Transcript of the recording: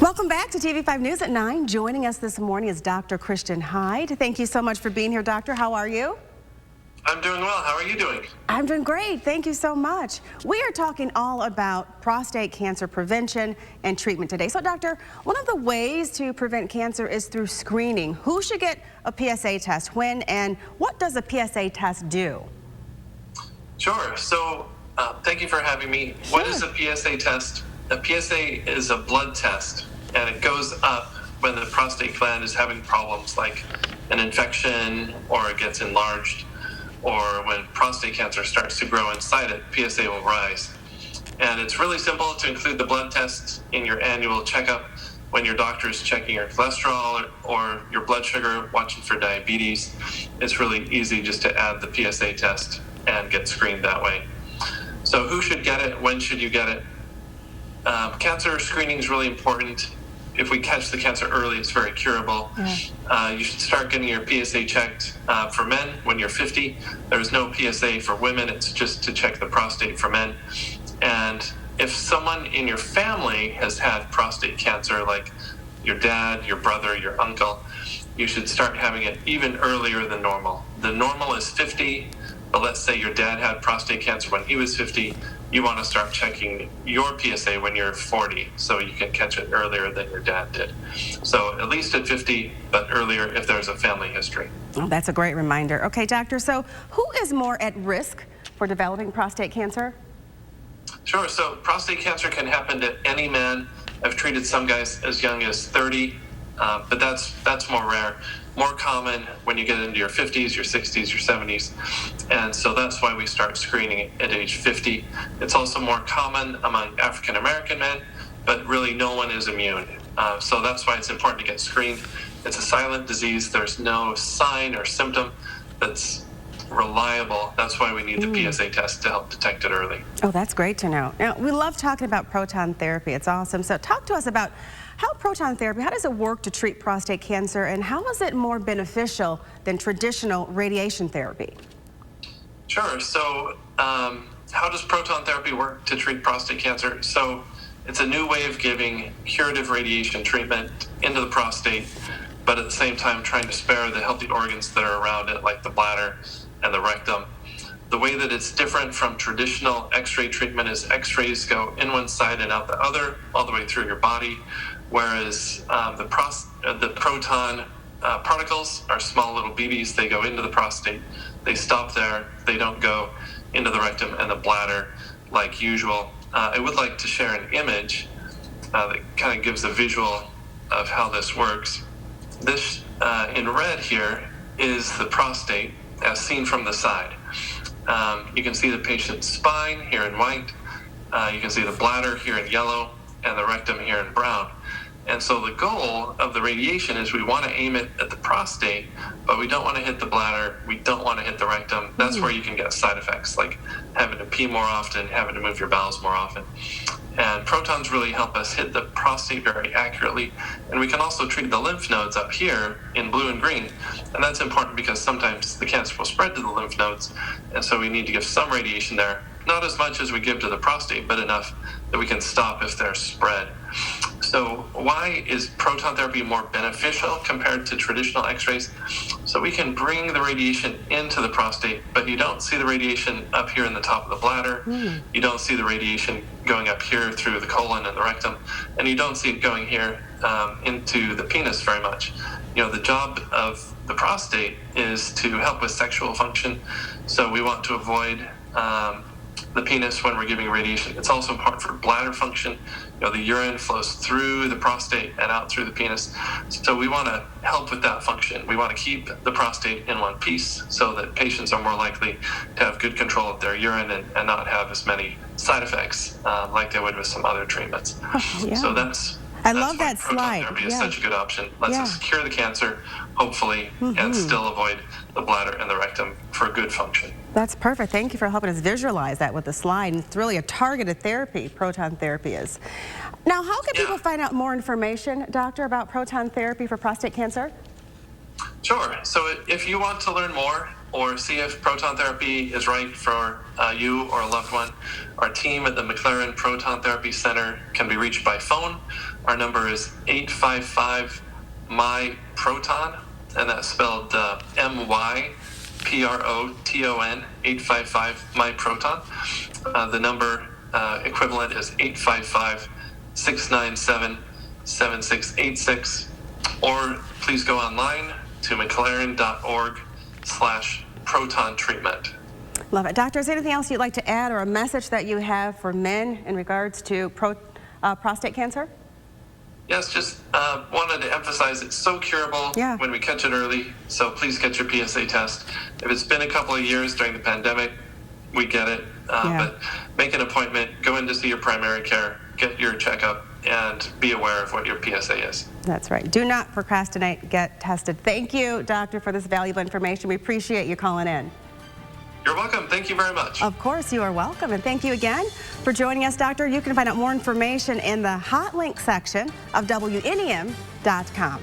Welcome back to TV5 News at 9. Joining us this morning is Dr. Christian Hyde. Thank you so much for being here, Doctor. How are you? I'm doing well. How are you doing? I'm doing great. Thank you so much. We are talking all about prostate cancer prevention and treatment today. So, Doctor, one of the ways to prevent cancer is through screening. Who should get a PSA test when, and what does a PSA test do? Sure. So, thank you for having me. Sure. What is a PSA test? A PSA is a blood test, and it goes up when the prostate gland is having problems like an infection or it gets enlarged, or when prostate cancer starts to grow inside it, PSA will rise. And it's really simple to include the blood test in your annual checkup when your doctor is checking your cholesterol or your blood sugar, watching for diabetes. It's really easy just to add the PSA test and get screened that way. So who should get it? When should you get it? Cancer screening is really important. If we catch the cancer early, it's very curable. You should start getting your PSA checked for men when you're 50. There's no PSA for women. It's just to check the prostate for men. And if someone in your family has had prostate cancer, like your dad, your brother, your uncle, you should start having it even earlier than normal. The normal is 50, but let's say your dad had prostate cancer when he was 50. You want to start checking your PSA when you're 40 so you can catch it earlier than your dad did. So at least at 50, but earlier if there's a family history. Oh, that's a great reminder. Okay, doctor, so who is more at risk for developing prostate cancer? Sure, so prostate cancer can happen to any man. I've treated some guys as young as 30, but that's more rare. More common when you get into your 50s, your 60s, your 70s. And so that's why we start screening at age 50. It's also more common among African American men, but really no one is immune. So that's why it's important to get screened. It's a silent disease. There's no sign or symptom that's reliable. That's why we need the PSA test to help detect it early. Oh, that's great to know. Now, we love talking about proton therapy. It's awesome. So talk to us about how proton therapy, how does it work to treat prostate cancer, and how is it more beneficial than traditional radiation therapy? Sure. So how does proton therapy work to treat prostate cancer? So it's a new way of giving curative radiation treatment into the prostate, but at the same time trying to spare the healthy organs that are around it, like the bladder and the rectum. The way that it's different from traditional X-ray treatment is X-rays go in one side and out the other, all the way through your body, whereas the proton particles are small little BBs. They go into the prostate. They stop there. They don't go into the rectum and the bladder like usual. I would like to share an image that kind of gives a visual of how this works. This in red here is the prostate as seen from the side. You can see the patient's spine here in white. You can see the bladder here in yellow and the rectum here in brown. And so the goal of the radiation is we want to aim it at the prostate, but we don't want to hit the bladder. We don't want to hit the rectum. That's where you can get side effects like having to pee more often, having to move your bowels more often. And protons really help us hit the prostate very accurately. And we can also treat the lymph nodes up here in blue and green. And that's important because sometimes the cancer will spread to the lymph nodes. And so we need to give some radiation there. Not as much as we give to the prostate, but enough that we can stop if there's spread. So why is proton therapy more beneficial compared to traditional X-rays? So we can bring the radiation into the prostate, but you don't see the radiation up here in the top of the bladder. You don't see the radiation going up here through the colon and the rectum, and you don't see it going here into the penis very much. You know, the job of the prostate is to help with sexual function, so we want to avoid the penis when we're giving radiation. It's also important for bladder function. You know, the urine flows through the prostate and out through the penis. So we want to help with that function. We want to keep the prostate in one piece so that patients are more likely to have good control of their urine and not have as many side effects like they would with some other treatments. So I love that proton slide. Therapy is such a good option. Lets us cure the cancer, hopefully, and still avoid the bladder and the rectum for good function. That's perfect. Thank you for helping us visualize that with the slide. And it's really a targeted therapy, proton therapy is. Now, how can people find out more information, doctor, about proton therapy for prostate cancer? Sure. So if you want to learn more, or see if proton therapy is right for you or a loved one. Our team at the McLaren Proton Therapy Center can be reached by phone. Our number is 855-MY-PROTON, and that's spelled MYPROTON, 855-MY-PROTON. The number equivalent is 855-697-7686, or please go online to mclaren.org/proton treatment. Love it. Doctor, is there anything else you'd like to add or a message that you have for men in regards to prostate cancer? Yes, just wanted to emphasize it's so curable when we catch it early, so please get your PSA test. If it's been a couple of years during the pandemic, we get it, but make an appointment, go in to see your primary care, get your checkup, and be aware of what your PSA is. That's right. Do not procrastinate. Get tested. Thank you, doctor, for this valuable information. We appreciate you calling in. You're welcome. Thank you very much. Of course, you are welcome. And thank you again for joining us, doctor. You can find out more information in the hot link section of WNEM.com.